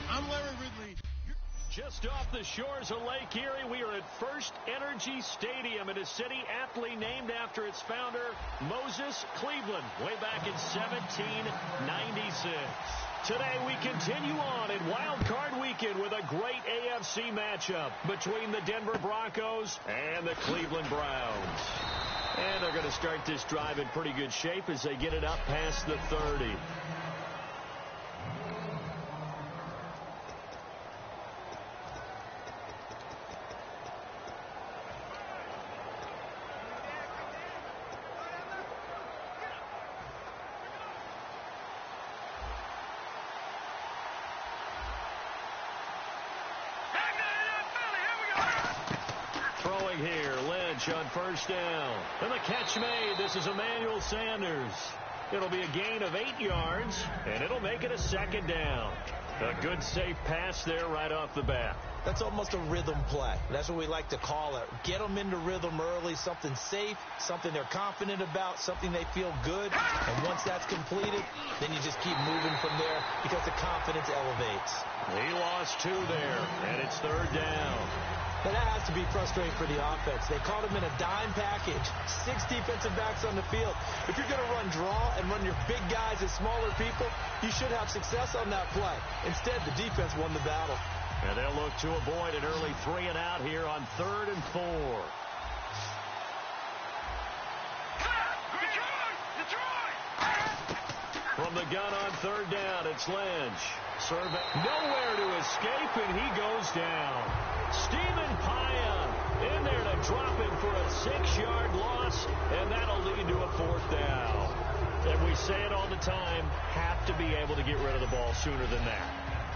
I'm Larry Ridley. Just off the shores of Lake Erie, we are at First Energy Stadium in a city aptly named after its founder, Moses Cleveland, way back in 1796. Today, we continue on in Wild Card Weekend with a great AFC matchup between the Denver Broncos and the Cleveland Browns. And they're going to start this drive in pretty good shape as they get it up past the 30. Throwing here, Lynch on first down. And the catch made. This is Emmanuel Sanders. It'll be a gain of 8 yards, and it'll make it a second down. A good, safe pass there right off the bat. That's almost a rhythm play. That's what we like to call it. Get them into rhythm early, something safe, something they're confident about, something they feel good. And once that's completed, then you just keep moving from there because the confidence elevates. He lost 2 there, and it's third down. But that has to be frustrating for the offense. They caught him in a dime package, 6 defensive backs on the field. If you're going to run draw and run your big guys as smaller people, you should have success on that play. Instead, the defense won the battle. And they'll look to avoid an early 3 and out here on 3rd and 4. From the gun on 3rd down, it's Lynch. Survey nowhere to escape, and he goes down. Stephen Paya in there to drop him for a 6-yard loss, and that'll lead to a 4th down. And we say it all the time, have to be able to get rid of the ball sooner than that.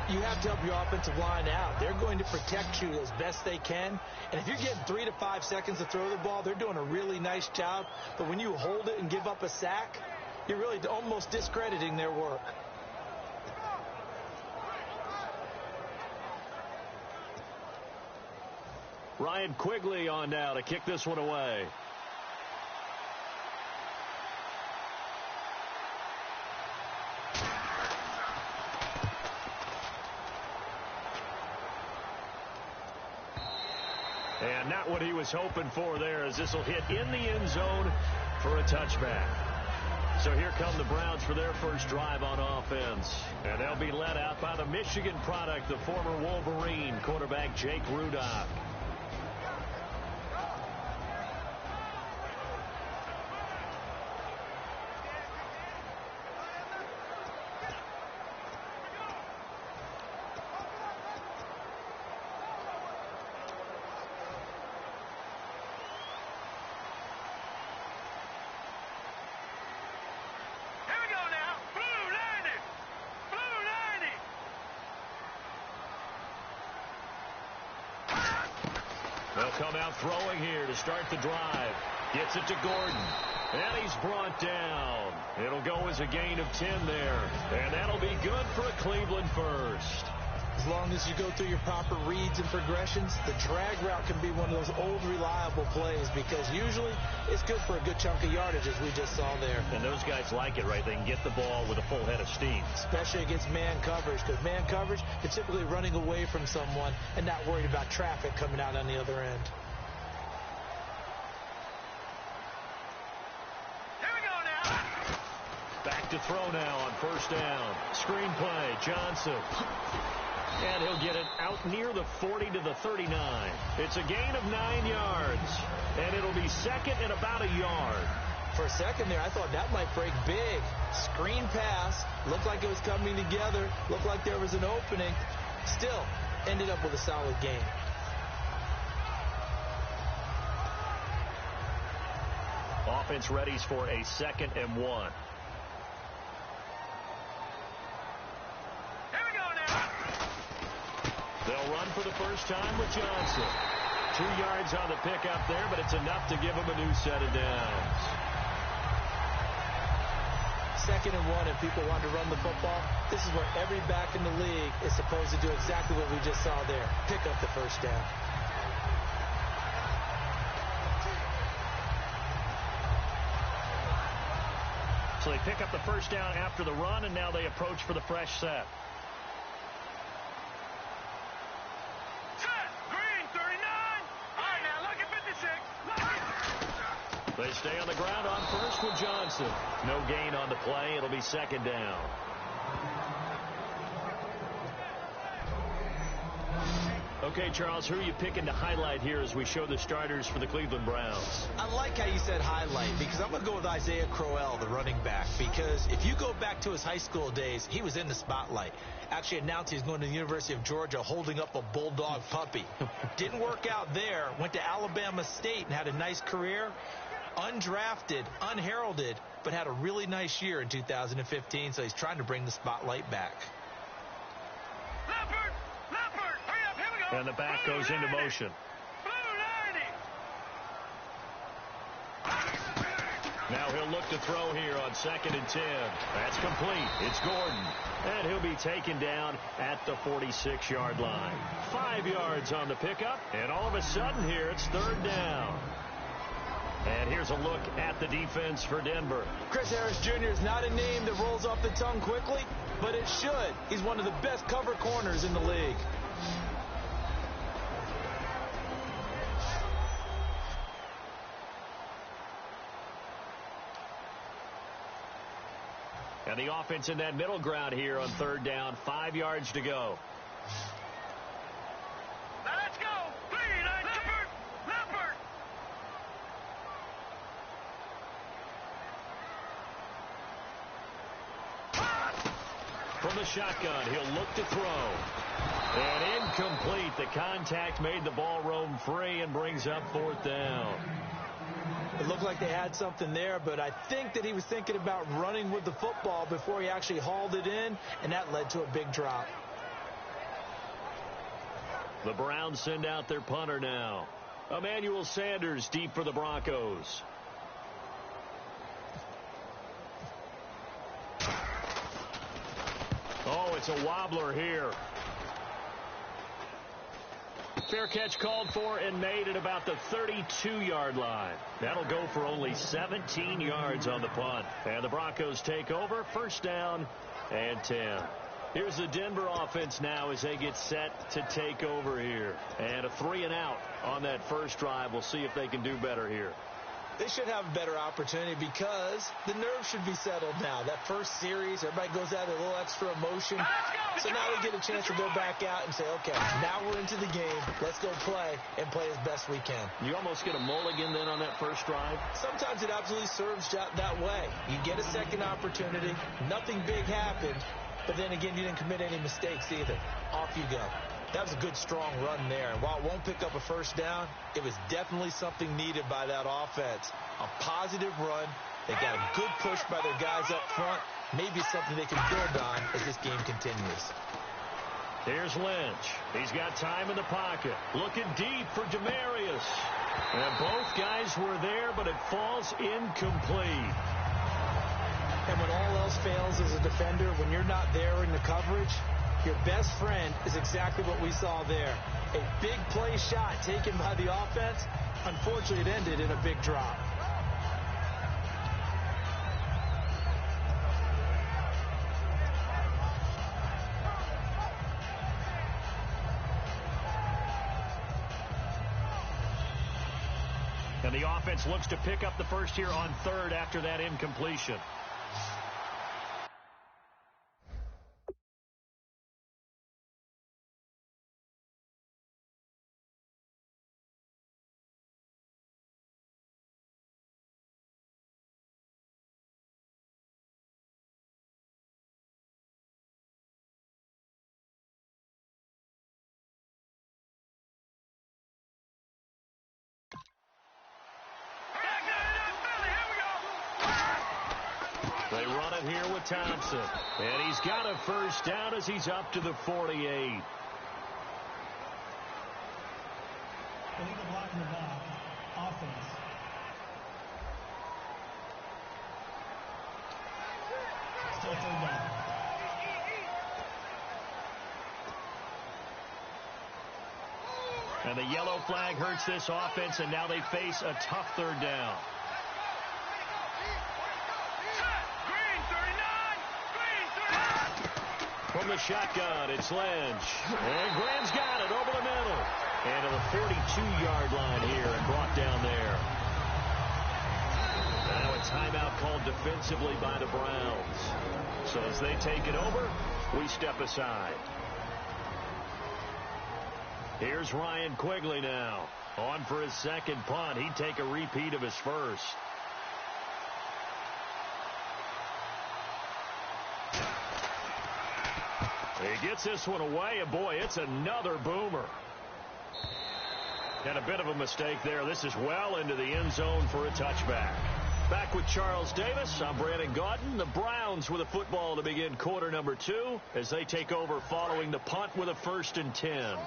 You have to help your offensive line out. They're going to protect you as best they can. And if you're getting 3 to 5 seconds to throw the ball, they're doing a really nice job. But when you hold it and give up a sack, you're really almost discrediting their work. Ryan Quigley on now to kick this one away. And not what he was hoping for there, as this will hit in the end zone for a touchback. So here come the Browns for their first drive on offense. And they'll be led out by the Michigan product, the former Wolverine quarterback Jake Rudock. They'll come out throwing here to start the drive. Gets it to Gordon. And he's brought down. It'll go as a gain of 10 there. And that'll be good for a Cleveland first. As long as you go through your proper reads and progressions, the drag route can be one of those old reliable plays because usually it's good for a good chunk of yardage, as we just saw there. And those guys like it, right? They can get the ball with a full head of steam. Especially against man coverage, because man coverage, they're typically running away from someone and not worried about traffic coming out on the other end. Back to throw now on first down. Screen play, Johnson. And he'll get it out near the 40 to the 39. It's a gain of 9 yards. And it'll be second and about a yard. For a second there, I thought that might break big. Screen pass. Looked like it was coming together. Looked like there was an opening. Still, ended up with a solid gain. Offense readies for a 2nd and 1. They'll run for the first time with Johnson. 2 yards on the pickup there, but it's enough to give him a new set of downs. 2nd and 1, and people want to run the football. This is where every back in the league is supposed to do exactly what we just saw there. Pick up the first down. So they pick up the first down after the run, and now they approach for the fresh set. They stay on the ground on first with Johnson. No gain on the play. It'll be second down. Okay, Charles, who are you picking to highlight here as we show the starters for the Cleveland Browns? I like how you said highlight because I'm going to go with Isaiah Crowell, the running back, because if you go back to his high school days, he was in the spotlight. Actually announced he's going to the University of Georgia holding up a bulldog puppy. Didn't work out there. Went to Alabama State and had a nice career. Undrafted, unheralded, but had a really nice year in 2015, so he's trying to bring the spotlight back. And the back goes into motion. Now he'll look to throw here on 2nd and 10. That's complete. It's Gordon. And he'll be taken down at the 46-yard line. 5 yards on the pickup. And all of a sudden here, it's 3rd down. And here's a look at the defense for Denver. Chris Harris Jr. is not a name that rolls off the tongue quickly, but it should. He's one of the best cover corners in the league. And the offense in that middle ground here on 3rd down. 5 yards to go. Let's go. Leopard. From the shotgun, he'll look to throw. And incomplete. The contact made the ball roam free and brings up 4th down. It looked like they had something there, but I think that he was thinking about running with the football before he actually hauled it in, and that led to a big drop. The Browns send out their punter now. Emmanuel Sanders deep for the Broncos. Oh, it's a wobbler here. Fair catch called for and made at about the 32-yard line. That'll go for only 17 yards on the punt. And the Broncos take over. 1st down and 10. Here's the Denver offense now as they get set to take over here. And a 3-and-out on that first drive. We'll see if they can do better here. They should have a better opportunity because the nerves should be settled now. That first series, everybody goes out with a little extra emotion. So now they get a chance to go back out and say, okay, now we're into the game. Let's go play and play as best we can. You almost get a mulligan then on that first drive? Sometimes it absolutely serves that way. You get a second opportunity. Nothing big happened. But then again, you didn't commit any mistakes either. Off you go. That was a good, strong run there. And while it won't pick up a 1st down, it was definitely something needed by that offense. A positive run. They got a good push by their guys up front. Maybe something they can build on as this game continues. Here's Lynch. He's got time in the pocket. Looking deep for Demarius. And both guys were there, but it falls incomplete. And when all else fails as a defender, when you're not there in the coverage, your best friend is exactly what we saw there. A big play shot taken by the offense. Unfortunately, it ended in a big drop. And the offense looks to pick up the first here on 3rd after that incompletion. They run it here with Thompson. And he's got a 1st down as he's up to the 48. Illegal block in the back. Offense. Still 3rd down. And the yellow flag hurts this offense, and now they face a tough 3rd down. From the shotgun, it's Lynch. And Graham's got it over the middle. And to the 42-yard line here and brought down there. timeout called defensively by the Browns. So as they take it over, we step aside. Here's Ryan Quigley now. On for his second punt. He'd take a repeat of his first. He gets this one away, and boy, it's another boomer. And a bit of a mistake there. This is well into the end zone for a touchback. Back with Charles Davis, I'm Brandon Gaudin. The Browns with a football to begin quarter number 2 as they take over following the punt with a 1st and 10.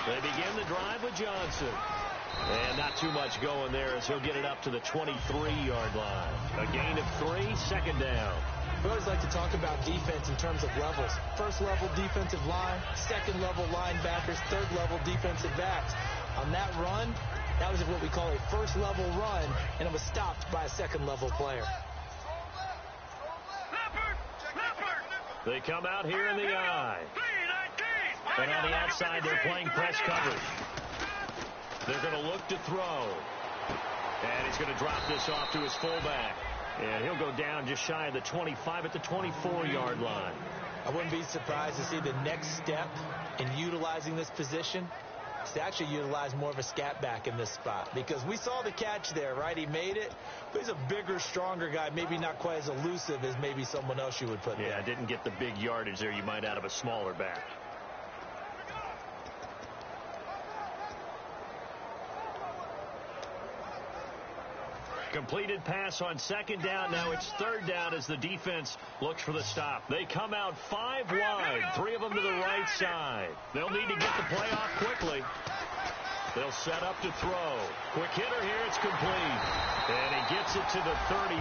They begin the drive with Johnson. And not too much going there as he'll get it up to the 23-yard line. A gain of 3, 2nd down. We always like to talk about defense in terms of levels. First level defensive line, second level linebackers, third level defensive backs. On that run, that was what we call a first level run, and it was stopped by a second level player. They come out here in the eye. And on the outside, they're playing press coverage. They're going to look to throw. And he's going to drop this off to his fullback. And he'll go down just shy of the 25 at the 24-yard line. I wouldn't be surprised to see the next step in utilizing this position is to actually utilize more of a scat back in this spot. Because we saw the catch there, right? He made it. But he's a bigger, stronger guy, maybe not quite as elusive as maybe someone else you would put there. Yeah, didn't get the big yardage there you might out of a smaller back. Completed pass on 2nd down. Now it's 3rd down as the defense looks for the stop. They come out 5 wide, 3 of them to the right side. They'll need to get the play off quickly. They'll set up to throw. Quick hitter here. It's complete. And he gets it to the 34.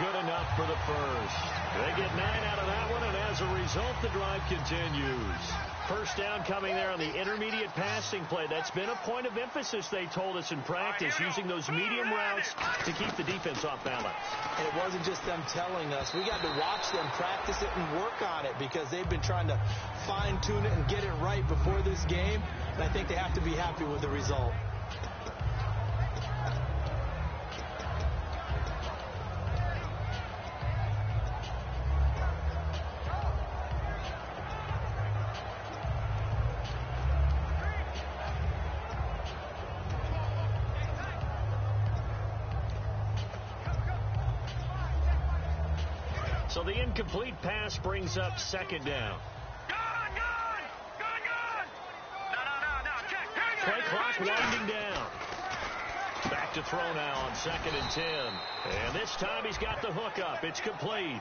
Good enough for the first. They get 9 out of that one, and as a result, the drive continues. First down coming there on the intermediate passing play. That's been a point of emphasis, they told us in practice, using those medium routes to keep the defense off balance. And it wasn't just them telling us. We got to watch them practice it and work on it because they've been trying to fine-tune it and get it right before this game. And I think they have to be happy with the result. So the incomplete pass brings up 2nd down. Play clock winding down. Back to throw now on 2nd and 10. And this time he's got the hook up. It's complete.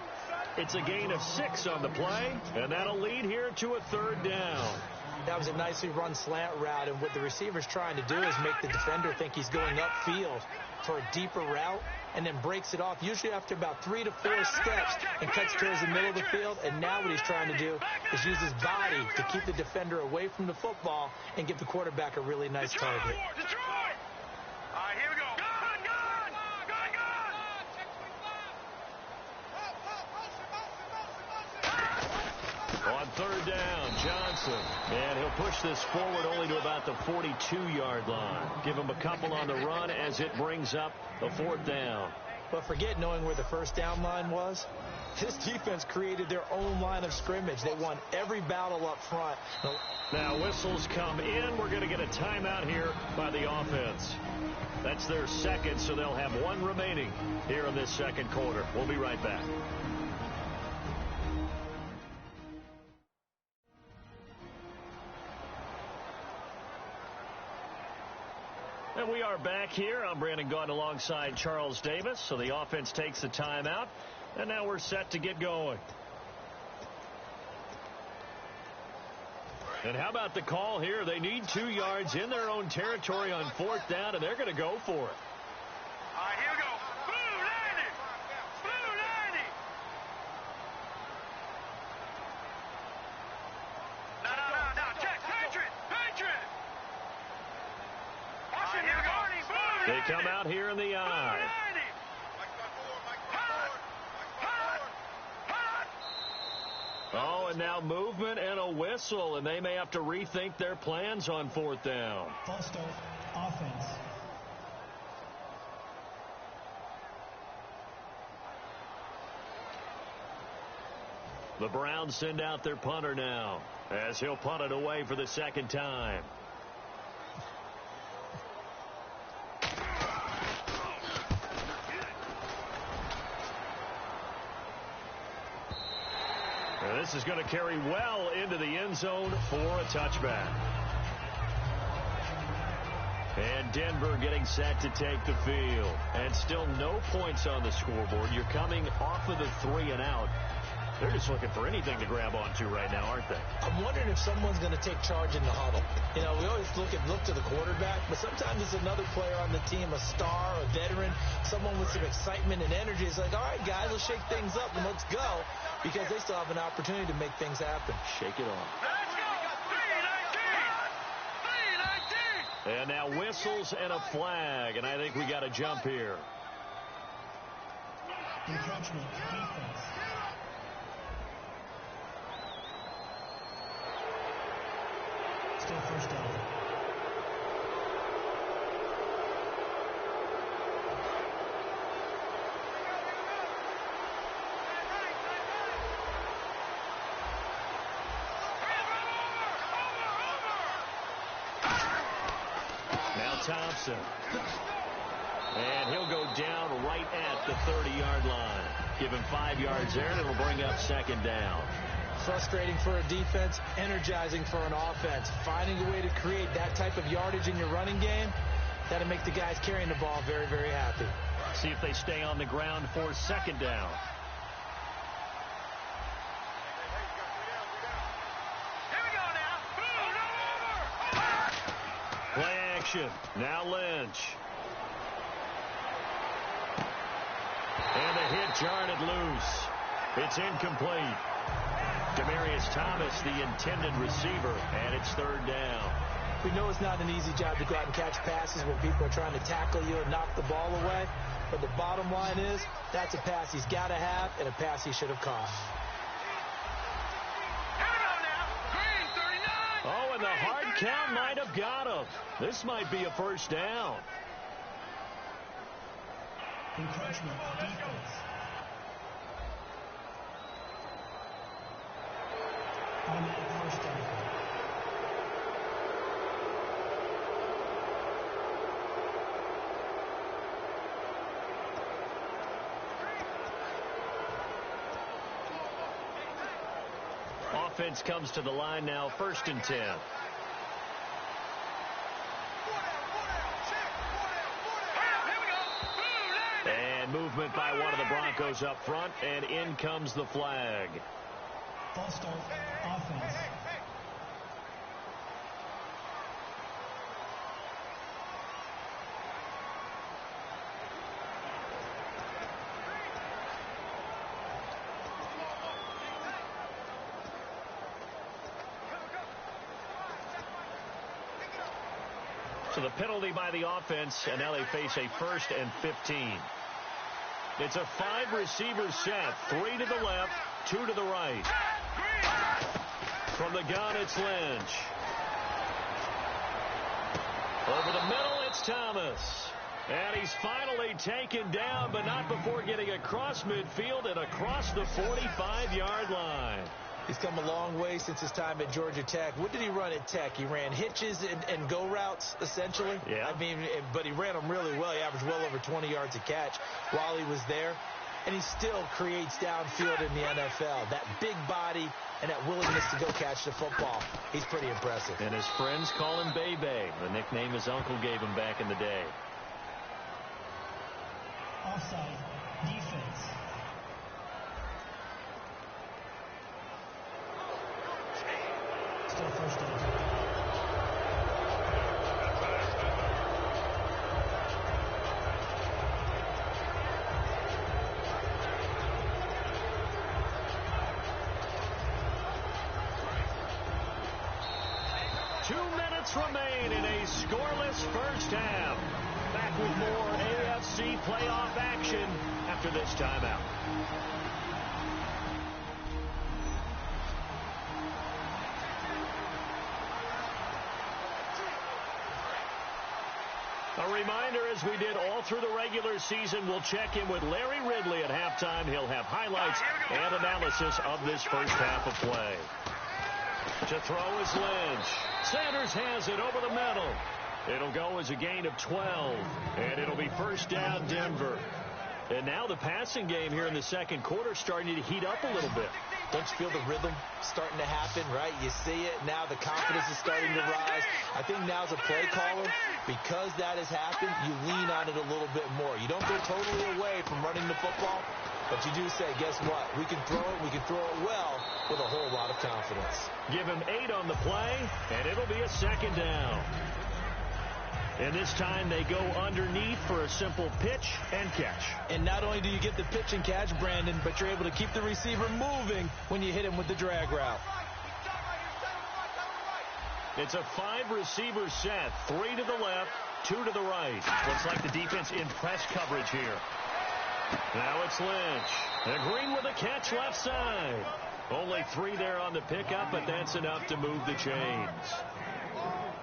It's a gain of 6 on the play, and that'll lead here to a 3rd down. That was a nicely run slant route, and what the receiver's trying to do is make the defender think he's going upfield for a deeper route, and then breaks it off, usually after about 3 to 4 steps, and cuts towards the middle of the field. And now what he's trying to do is use his body to keep the defender away from the football and give the quarterback a really nice target. All right, here we go. On 3rd down, Johnson. And he'll push this forward only to about the 42-yard line. Give him a couple on the run as it brings up a 4th down. But forget knowing where the first down line was. This defense created their own line of scrimmage. They won every battle up front. Now whistles come in. We're going to get a timeout here by the offense. That's their 2nd, so they'll have 1 remaining here in this 2nd quarter. We'll be right back. And we are back here. I'm Brandon Gaudin alongside Charles Davis. So the offense takes the timeout, and now we're set to get going. And how about the call here? They need 2 yards in their own territory on 4th down, and they're going to go for it. All right, here we go. Blue 90. Blue 90. No. Check. Patriot. They come out here in the eye. Oh, and now movement and a whistle, and they may have to rethink their plans on 4th down. False start. Offense. The Browns send out their punter now, as he'll punt it away for the 2nd time. And this is going to carry well into the end zone for a touchback. And Denver getting set to take the field. And still no points on the scoreboard. You're coming off of the 3 and out. They're just looking for anything to grab onto right now, aren't they? I'm wondering if someone's going to take charge in the huddle. You know, we always look to the quarterback, but sometimes it's another player on the team, a star, a veteran, someone with some excitement and energy. It's like, all right, guys, let's shake things up and let's go, because they still have an opportunity to make things happen. Shake it off. Let's go! 3-19! And now whistles and a flag, and I think we got a jump here. Encroachment. Defense. Still 1st down. Now Thompson. And he'll go down right at the 30-yard line. Give him 5 yards there, and it'll bring up 2nd down. Frustrating for a defense, energizing for an offense. Finding a way to create that type of yardage in your running game, that'll make the guys carrying the ball very, very happy. See if they stay on the ground for 2nd down. Here we go now. Play action. Now Lynch. And a hit jarred loose. It's incomplete. Demaryius Thomas, the intended receiver, and it's 3rd down. We know it's not an easy job to go out and catch passes when people are trying to tackle you and knock the ball away. But the bottom line is, that's a pass he's got to have and a pass he should have caught. Oh, and the hard count might have got him. This might be a 1st down. Encroachment. Defense. Automatic 1st down. Offense comes to the line now, 1st and 10. And movement by one of the Broncos up front, and in comes the flag. False start. Offense. So the penalty by the offense, and now they face a 1st and 15. It's a 5-receiver set, 3 to the left, 2 to the right. From the gun, it's Lynch. Over the middle, it's Thomas. And he's finally taken down, but not before getting across midfield and across the 45-yard line. He's come a long way since his time at Georgia Tech. What did he run at Tech? He ran hitches and go routes, essentially. Yeah. I mean, but he ran them really well. He averaged well over 20 yards a catch while he was there. And he still creates downfield in the NFL. That big body and that willingness to go catch the football. He's pretty impressive. And his friends call him Bebe, the nickname his uncle gave him back in the day. Offside. Defense. Still 1st down. Remain in a scoreless first half. Back with more AFC playoff action after this timeout. reminder, as we did all through the regular season, we'll check in with Larry Ridley at halftime. He'll have highlights and analysis of this first half of play. To throw is Lynch. Sanders has it over the middle. It'll go as a gain of 12, and it'll be first down Denver. And now the passing game here in the second quarter starting to heat up a little bit. Don't you feel the rhythm starting to happen, right? You see it. Now the confidence is starting to rise. I think now as a play caller, because that has happened, you lean on it a little bit more. You don't go totally away from running the football, but you do say, guess what? We can throw it. We can throw it well with a whole lot of confidence. Give him 8 on the play, and it'll be a second down. And this time they go underneath for a simple pitch and catch. And not only do you get the pitch and catch, Brandon, but you're able to keep the receiver moving when you hit him with the drag route. It's a 5-receiver set. 3 to the left, 2 to the right. Looks like the defense in press coverage here. Now it's Lynch. Green with a catch left side. Only 3 there on the pickup, but that's enough to move the chains.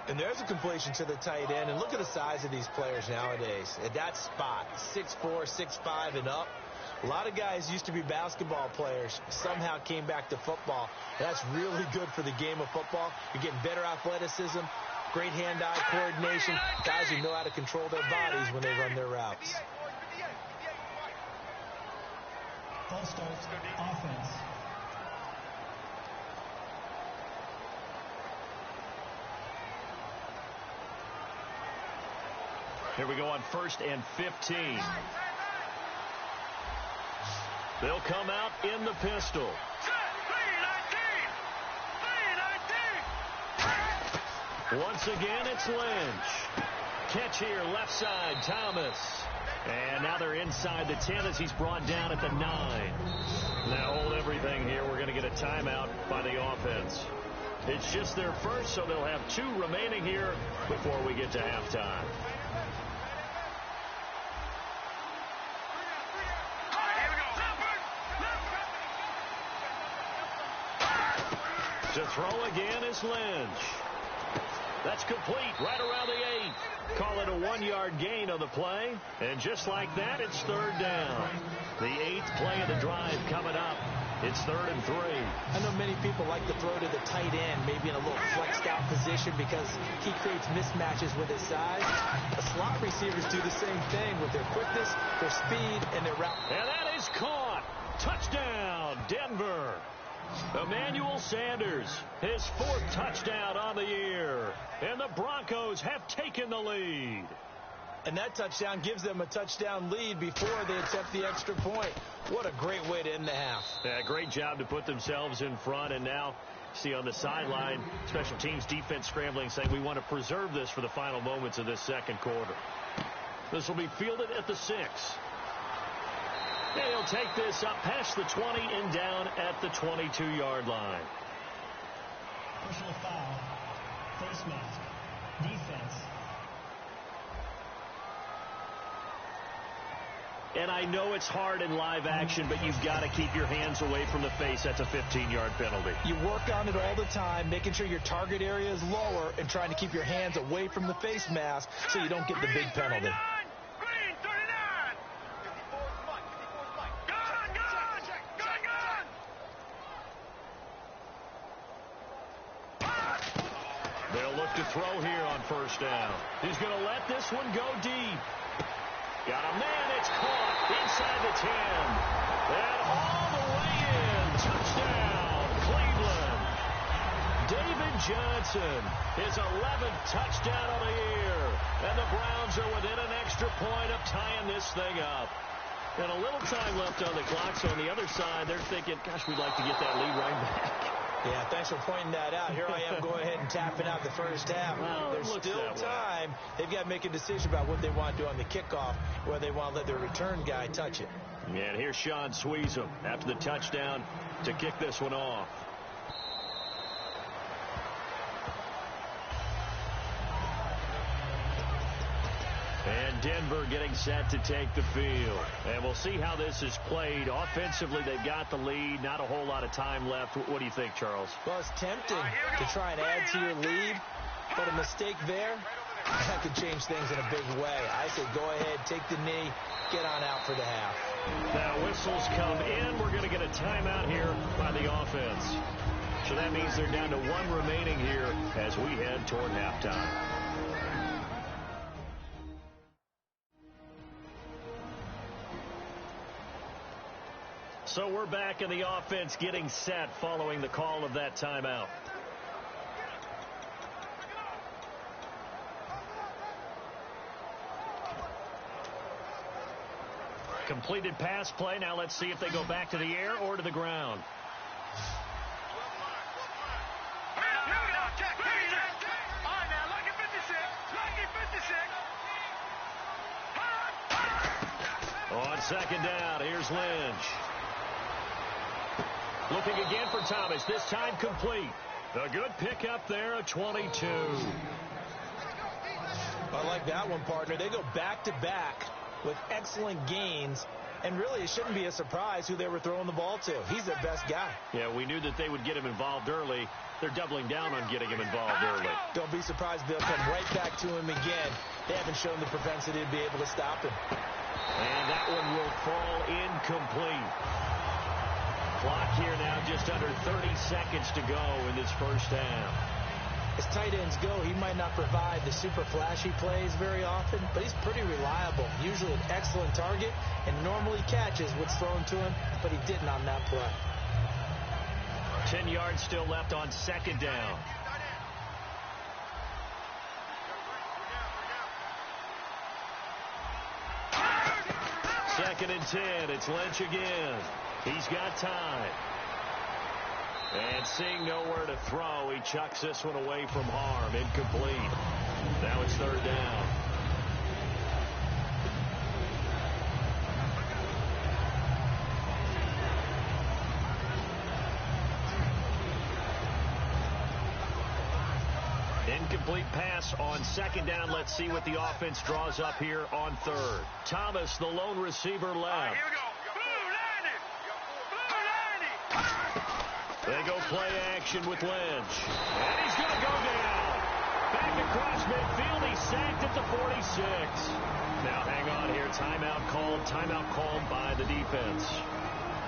And there's a completion to the tight end. And look at the size of these players nowadays. At that spot, 6'4", 6'5", and up. A lot of guys used to be basketball players, somehow came back to football. That's really good for the game of football. You're getting better athleticism, great hand-eye coordination, guys who know how to control their bodies when they run their routes. Ball starts offense. Here we go on 1st and 15. They'll come out in the pistol. Once again, it's Lynch. Catch here, left side, Thomas. And now they're inside the 10 as he's brought down at the 9. Now hold everything here. We're going to get a timeout by the offense. It's just their first, so they'll have 2 remaining here before we get to halftime. To throw again is Lynch. That's complete right around the 8. Call it a 1-yard gain on the play. And just like that, it's 3rd down. The 8th play of the drive coming up. It's 3rd and 3. I know many people like to throw to the tight end, maybe in a little flexed out position because he creates mismatches with his size. The slot receivers do the same thing with their quickness, their speed, and their route. And that is caught. Touchdown, Denver. Emmanuel Sanders, his 4th touchdown on the year. And the Broncos have taken the lead. And that touchdown gives them a touchdown lead before they attempt the extra point. What a great way to end the half. Yeah, great job to put themselves in front. And now, see on the sideline, special teams defense scrambling, saying we want to preserve this for the final moments of this second quarter. This will be fielded at the 6. And he'll take this up past the 20 and down at the 22-yard line. Personal foul. Face mask. Defense. And I know it's hard in live action, but you've got to keep your hands away from the face. That's a 15-yard penalty. You work on it all the time, making sure your target area is lower and trying to keep your hands away from the face mask so you don't get the big penalty. They'll look to throw here on 1st down. He's going to let this one go deep. Got a man. It's caught inside the 10. And all the way in. Touchdown, Cleveland. David Johnson, his 11th touchdown of the year. And the Browns are within an extra point of tying this thing up. And a little time left on the clock, so on the other side, they're thinking, gosh, we'd like to get that lead right back. Yeah, thanks for pointing that out. Here I am going ahead and tapping out the first half. Well, there's still time. They've got to make a decision about what they want to do on the kickoff, whether they want to let their return guy touch it. And here's Sean Sweezum after the touchdown to kick this one off. And Denver getting set to take the field. And we'll see how this is played. Offensively, they've got the lead. Not a whole lot of time left. What do you think, Charles? Well, it's tempting to try and add to your lead, but a mistake there That could change things in a big way. I say go ahead, take the knee, get on out for the half. Now whistles come in. We're going to get a timeout here by the offense. So that means they're down to one remaining here as we head toward halftime. So we're back in the offense getting set following the call of that timeout. Completed pass play. Now let's see if they go back to the air or to the ground. On second down, here's Lynch. Looking again for Thomas, this time complete. A good pickup there, a 22. I like that one, partner. They go back-to-back with excellent gains, and really it shouldn't be a surprise who they were throwing the ball to. He's their best guy. Yeah, we knew that they would get him involved early. They're doubling down on getting him involved early. Don't be surprised they'll come right back to him again. They haven't shown the propensity to be able to stop him. And that one will fall incomplete. Clock here now just under 30 seconds to go in this first half. As tight ends go, he might not provide the super flashy plays very often, but he's pretty reliable. Usually an excellent target, and normally catches what's thrown to him, but he didn't on that play. 10 yards still left on second down. Second and 10. It's Lynch again. He's got time. And seeing nowhere to throw, he chucks this one away from harm. Incomplete. Now it's third down. Incomplete pass on second down. Let's see what the offense draws up here on third. Thomas, the lone receiver, left. Here we go. They go play action with Lynch. And he's going to go down. Back across midfield. He's sacked at the 46. Now hang on here. Timeout called by the defense.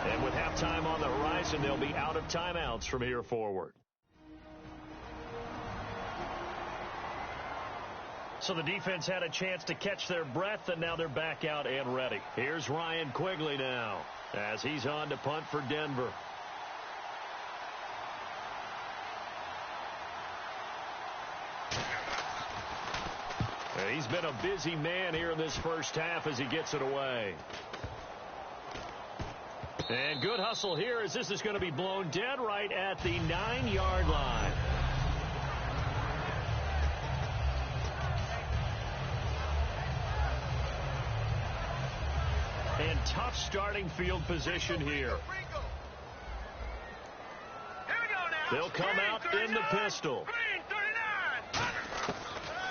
And with halftime on the horizon, they'll be out of timeouts from here forward. So the defense had a chance to catch their breath, and now they're back out and ready. Here's Ryan Quigley now as he's on to punt for Denver. And he's been a busy man here in this first half as he gets it away. And good hustle here as this is going to be blown dead right at the 9-yard line. And tough starting field position here. They'll come out in the pistol.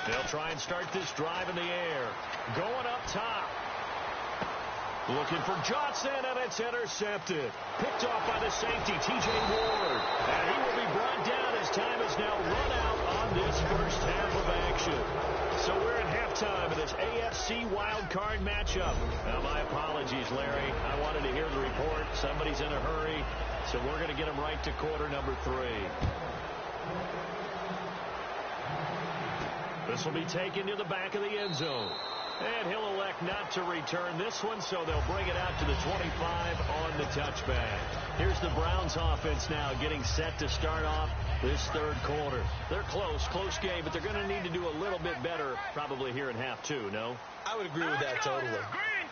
They'll try and start this drive in the air. Going up top. Looking for Johnson, and it's intercepted. Picked off by the safety, T.J. Ward. And he will be brought down as time has now run out on this first half of action. So we're at halftime of this AFC wildcard matchup. Now, my apologies, Larry. I wanted to hear the report. Somebody's in a hurry, so we're going to get him right to quarter number 3. This will be taken to the back of the end zone. And he'll elect not to return this one, so they'll bring it out to the 25 on the touchback. Here's the Browns offense now getting set to start off this third quarter. They're close game, but they're going to need to do a little bit better probably here in half 2, no? I would agree with that totally.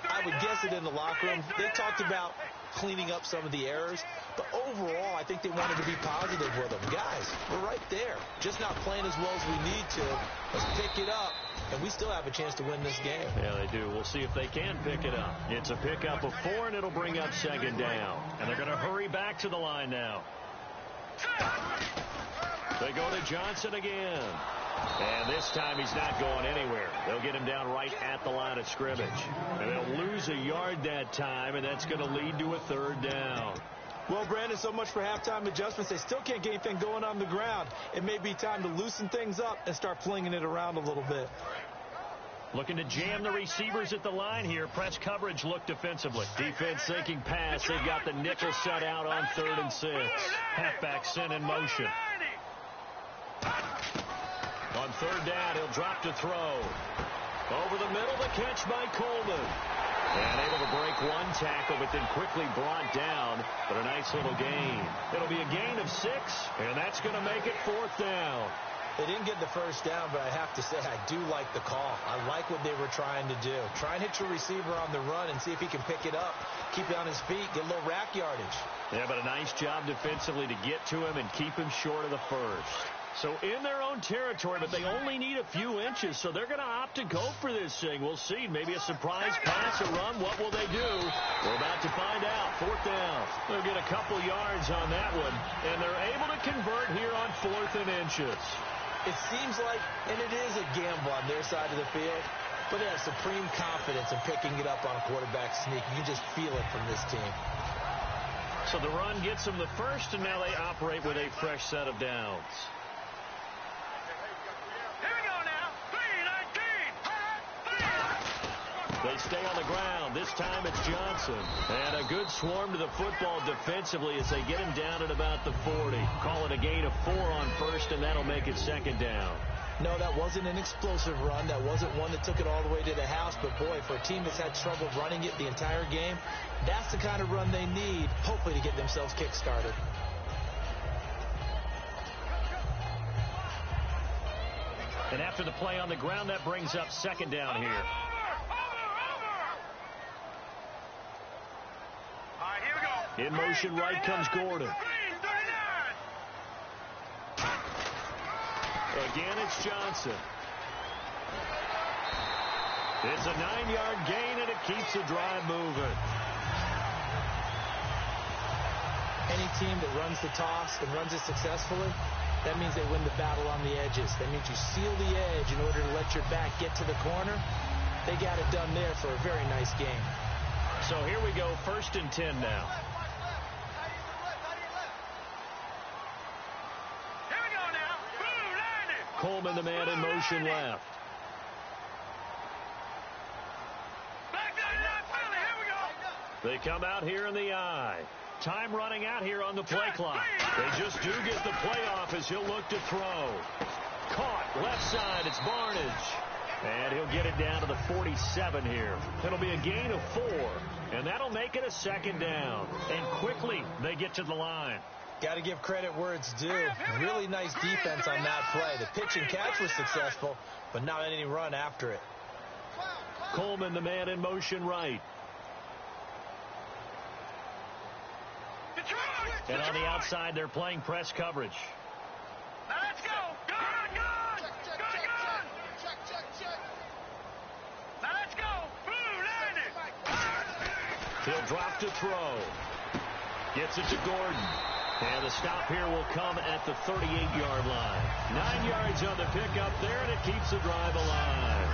I would guess it in the locker room. They talked about cleaning up some of the errors, but overall I think they wanted to be positive with them. Guys, we're right there. Just not playing as well as we need to. Let's pick it up, and we still have a chance to win this game. Yeah, they do. We'll see if they can pick it up. It's a pickup of 4, and it'll bring up second down. And they're going to hurry back to the line now. They go to Johnson again. And this time he's not going anywhere. They'll get him down right at the line of scrimmage. And they'll lose a yard that time, and that's going to lead to a third down. Well, Brandon, so much for halftime adjustments. They still can't get anything going on the ground. It may be time to loosen things up and start flinging it around a little bit. Looking to jam the receivers at the line here. Press coverage look defensively. Defense sinking pass. They've got the nickel set out on 3rd and 6. Halfback sent in motion. On 3rd down, he'll drop to throw. Over the middle, the catch by Coleman. And able to break one tackle, but then quickly brought down. But a nice little gain. It'll be a gain of 6, and that's going to make it 4th down. They didn't get the first down, but I have to say I do like the call. I like what they were trying to do. Try and hit your receiver on the run and see if he can pick it up, keep it on his feet, get a little rack yardage. Yeah, but a nice job defensively to get to him and keep him short of the first. So in their own territory, but they only need a few inches, so they're going to opt to go for this thing. We'll see. Maybe a surprise pass, a run. What will they do? We're about to find out. 4th down. They'll get a couple yards on that one, and they're able to convert here on 4th and inches. It seems like, and it is a gamble on their side of the field, but they have supreme confidence in picking it up on a quarterback sneak. You can just feel it from this team. So the run gets them the first, and now they operate with a fresh set of downs. Here we go now. 3-19. They stay on the ground. This time it's Johnson. And a good swarm to the football defensively as they get him down at about the 40. Call it a gain of 4 on 1st, and that'll make it 2nd down. No, that wasn't an explosive run. That wasn't one that took it all the way to the house. But, boy, for a team that's had trouble running it the entire game, that's the kind of run they need, hopefully, to get themselves kick-started. And after the play on the ground, that brings up 2nd down here. In motion right comes Gordon. Again, it's Johnson. It's a 9-yard gain, and it keeps the drive moving. Any team that runs the toss and runs it successfully, that means they win the battle on the edges. That means you seal the edge in order to let your back get to the corner. They got it done there for a very nice game. So here we go, 1st and 10 now. Coleman, the man in motion left. They come out here in the eye. Time running out here on the play clock. They just do get the play off as he'll look to throw. Caught left side. It's Barnage. And he'll get it down to the 47 here. It'll be a gain of 4. And that'll make it a 2nd down. And quickly they get to the line. Got to give credit where it's due. Really nice defense on that play. The pitch and catch was successful, but not any run after it. Coleman, the man in motion right. And on the outside, they're playing press coverage. Let's go. Gun. Let's go. He'll drop to throw. Gets it to Gordon. And the stop here will come at the 38-yard line. 9 yards on the pickup there, and it keeps the drive alive.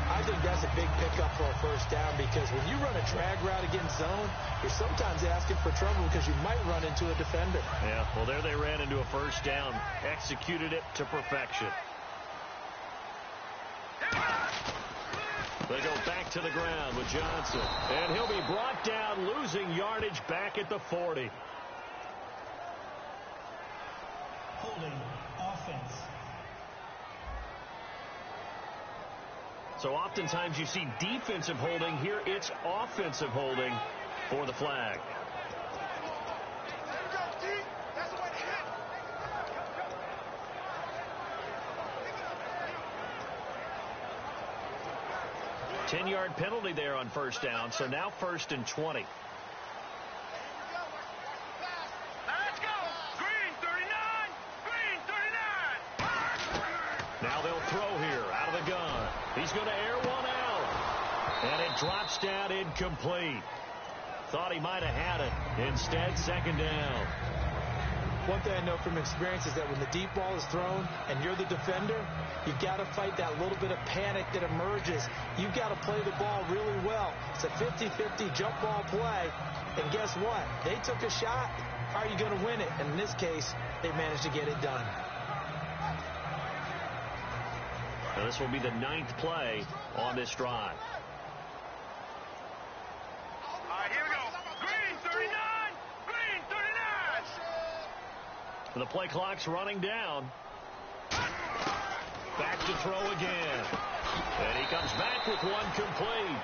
I think that's a big pickup for a 1st down because when you run a drag route against zone, you're sometimes asking for trouble because you might run into a defender. Yeah, well, there they ran into a 1st down. Executed it to perfection. They go back to the ground with Johnson. And he'll be brought down, losing yardage back at the 40. Holding offense. So oftentimes you see defensive holding. Here it's offensive holding for the flag. That's the way to hit. 10-yard penalty there on 1st down. So now 1st and 20. Now they'll throw here out of the gun. He's going to air one out. And it drops down incomplete. Thought he might have had it. Instead, 2nd down. One thing I know from experience is that when the deep ball is thrown and you're the defender, you've got to fight that little bit of panic that emerges. You've got to play the ball really well. It's a 50-50 jump ball play. And guess what? They took a shot. How are you going to win it? And in this case, they managed to get it done. Now this will be the 9th play on this drive. All right, here we go. Green 39. Green 39. The play clock's running down. Back to throw again. And he comes back with one complete.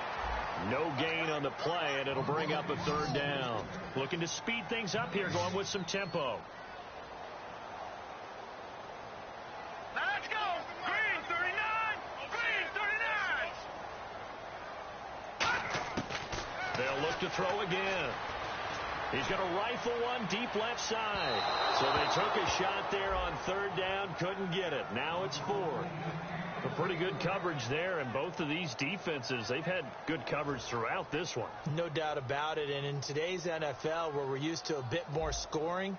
No gain on the play, and it'll bring up a 3rd down. Looking to speed things up here, going with some tempo. Now let's go. Green 39. Green 39. They'll look to throw again. He's going to rifle one deep left side. So they took a shot there on 3rd down, couldn't get it. Now it's 4th. A pretty good coverage there, and both of these defenses, they've had good coverage throughout this one. No doubt about it, and in today's NFL, where we're used to a bit more scoring,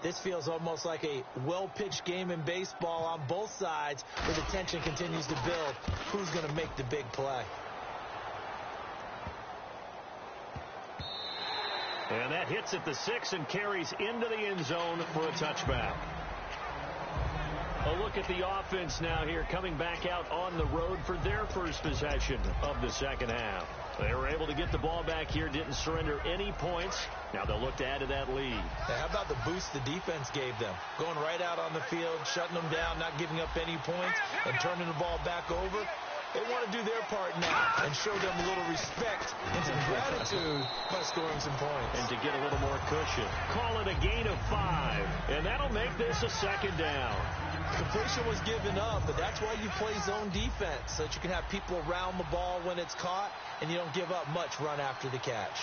this feels almost like a well-pitched game in baseball on both sides, where the tension continues to build. Who's going to make the big play? And that hits at the 6 and carries into the end zone for a touchback. A look at the offense now here, coming back out on the road for their first possession of the second half. They were able to get the ball back here, didn't surrender any points. Now they'll look to add to that lead. Now, how about the boost the defense gave them? Going right out on the field, shutting them down, not giving up any points, and turning the ball back over. They want to do their part now and show them a little respect and some gratitude by scoring some points. And to get a little more cushion. Call it a gain of 5, and that'll make this a 2nd down. Completion was given up, but that's why you play zone defense, so that you can have people around the ball when it's caught, and you don't give up much run after the catch.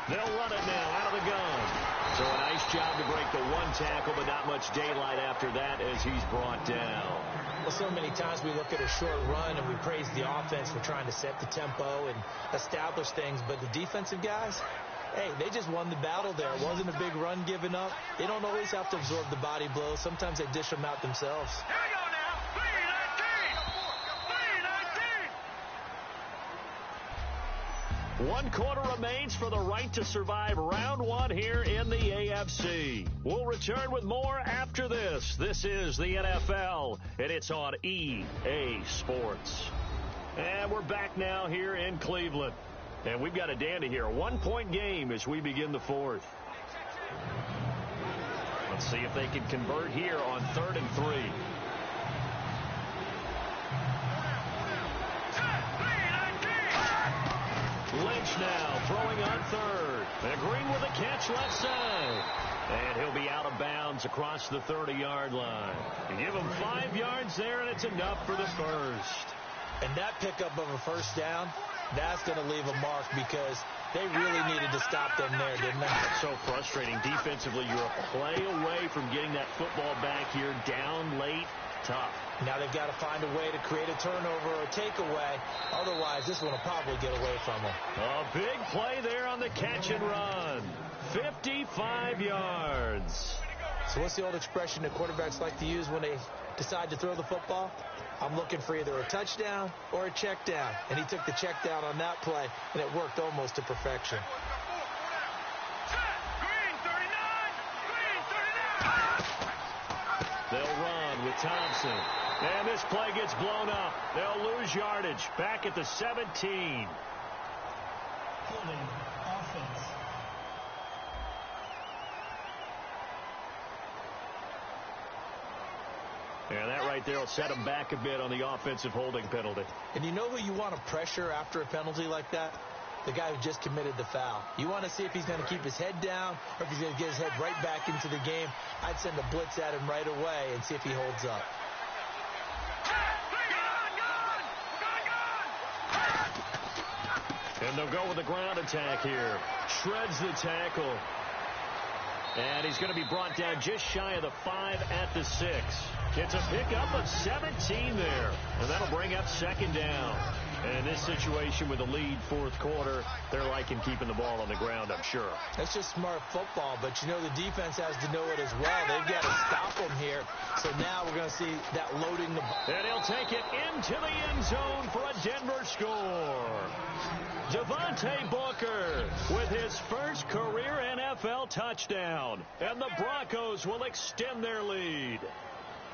They'll run it now out of the gun. So a nice job to break the 1 tackle, but not much daylight after that as he's brought down. Well, so many times we look at a short run and we praise the offense for trying to set the tempo and establish things, but the defensive guys, hey, they just won the battle there. It wasn't a big run given up. They don't always have to absorb the body blows. Sometimes they dish them out themselves. Here we go now. 3-19. 1 quarter remains for the right to survive round 1 here in the AFC. We'll return with more after this. This is the NFL, and it's on EA Sports. And we're back now here in Cleveland. And we've got a dandy here. A 1-point game as we begin the 4th. Let's see if they can convert here on 3rd and 3. Lynch now throwing on 3rd. And Green with a catch left side. And he'll be out of bounds across the 30-yard line. You give him 5 yards there, and it's enough for the first. And that pickup of a 1st down, that's going to leave a mark because they really needed to stop them there, didn't they? So frustrating. Defensively, you're a play away from getting that football back here down late. Tough. Now they've got to find a way to create a turnover or a takeaway. Otherwise, this one will probably get away from them. A big play there on the catch and run. 55 yards. So what's the old expression that quarterbacks like to use when they decide to throw the football? I'm looking for either a touchdown or a check down. And he took the check down on that play, and it worked almost to perfection. Green 39. Green 39. They'll run with Thompson. And this play gets blown up. They'll lose yardage. Back at the 17. Holding offense. And that right there will set them back a bit on the offensive holding penalty. And you know who you want to pressure after a penalty like that? The guy who just committed the foul. You want to see if he's going to keep his head down or if he's going to get his head right back into the game. I'd send a blitz at him right away and see if he holds up. And they'll go with the ground attack here. Shreds the tackle. And he's going to be brought down just shy of the 5 at the 6. It's a pickup of 17 there. And that'll bring up 2nd down. And in this situation with a lead fourth quarter, they're liking keeping the ball on the ground, I'm sure. That's just smart football, but you know the defense has to know it as well. They've got to stop them here. So now we're going to see that loading the ball. And he'll take it into the end zone for a Denver score. Devontae Booker with his first career NFL touchdown. And the Broncos will extend their lead.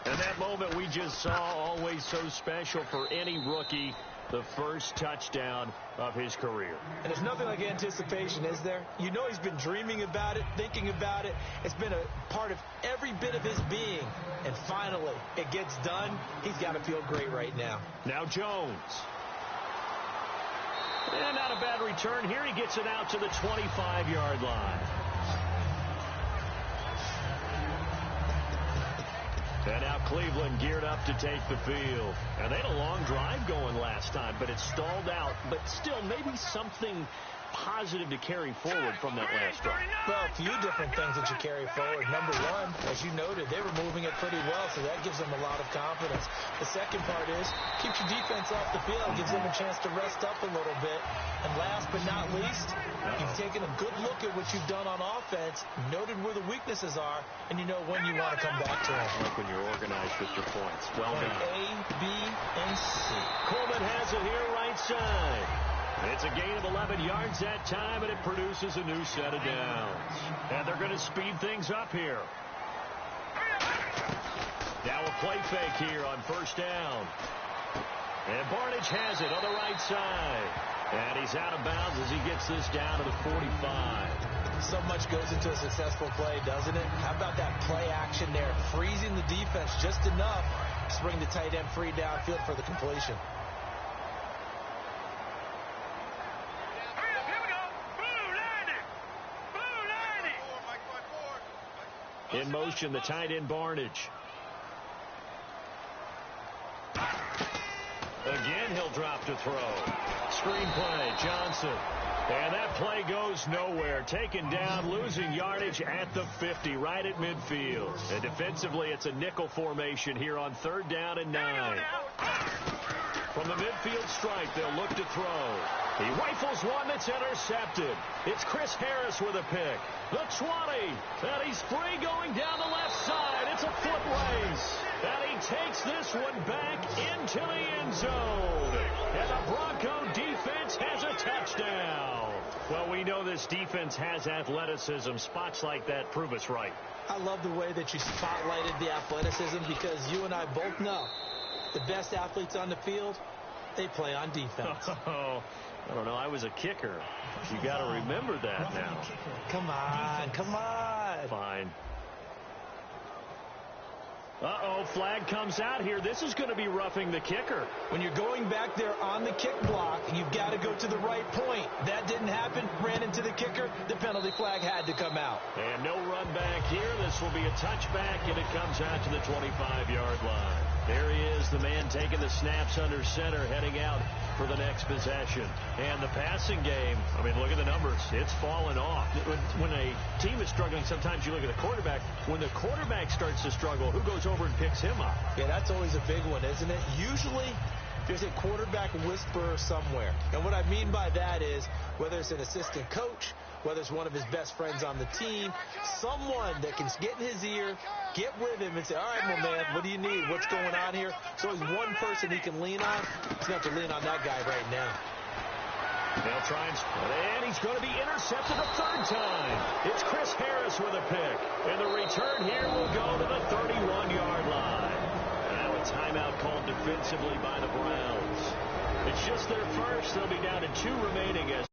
And that moment we just saw, always so special for any rookie, the first touchdown of his career. And there's nothing like anticipation, is there? You know he's been dreaming about it, thinking about it. It's been a part of every bit of his being. And finally, it gets done. He's got to feel great right now. Now Jones. And not a bad return here. He gets it out to the 25-yard line. And now Cleveland geared up to take the field. And they had a long drive going last time, but it stalled out. But still, maybe something positive to carry forward from that last drive. Well, a few different things that you carry forward. Number one, as you noted, they were moving it pretty well, so that gives them a lot of confidence. The second part is, keeps your defense off the field, gives them a chance to rest up a little bit. And last but not least, you've taken a good look at what you've done on offense, noted where the weaknesses are, and you know when you want to come back to them. Like when you're organized with your points. Well done. A, B, and C. Coleman has it here right side. It's a gain of 11 yards that time, and it produces a new set of downs. And they're going to speed things up here. Now a play fake here on first down. And Barnidge has it on the right side. And he's out of bounds as he gets this down to the 45. So much goes into a successful play, doesn't it? How about that play action there? Freezing the defense just enough to bring the tight end free downfield for the completion. In motion, the tight end Barnidge. Again, he'll drop to throw. Screen play, Johnson. And that play goes nowhere. Taken down, losing yardage at the 50, right at midfield. And defensively, it's a nickel formation here on third down and 9. From the midfield stripe, they'll look to throw. He rifles one that's intercepted. It's Chris Harris with a pick. The 20. And he's free going down the left side. It's a foot race. And he takes this one back into the end zone. And the Bronco defense has a touchdown. Well, we know this defense has athleticism. Spots like that prove us right. I love the way that you spotlighted the athleticism because you and I both know the best athletes on the field, they play on defense. Oh, I don't know. I was a kicker. You got to remember that now. Come on. Come on. Fine. Uh-oh, flag comes out here. This is going to be roughing the kicker. When you're going back there on the kick block, you've got to go to the right point. That didn't happen. Ran into the kicker. The penalty flag had to come out. And no run back here. This will be a touchback, and it comes out to the 25-yard line. There he is, the man taking the snaps under center, heading out for the next possession. And the passing game, I mean, look at the numbers. It's fallen off. When a team is struggling, sometimes you look at the quarterback. When the quarterback starts to struggle, who goes over and picks him up? Yeah, that's always a big one, isn't it? Usually, there's a quarterback whisperer somewhere. And what I mean by that is, whether it's an assistant coach, whether it's one of his best friends on the team, someone that can get in his ear, get with him and say, all right, well, man, what do you need? What's going on here? So there's one person he can lean on. He's going to have to lean on that guy right now. They'll try and he's going to be intercepted a third time. It's Chris Harris with a pick. And the return here will go to the 31-yard line. Now a timeout called defensively by the Browns. It's just their first. They'll be down to 2 remaining as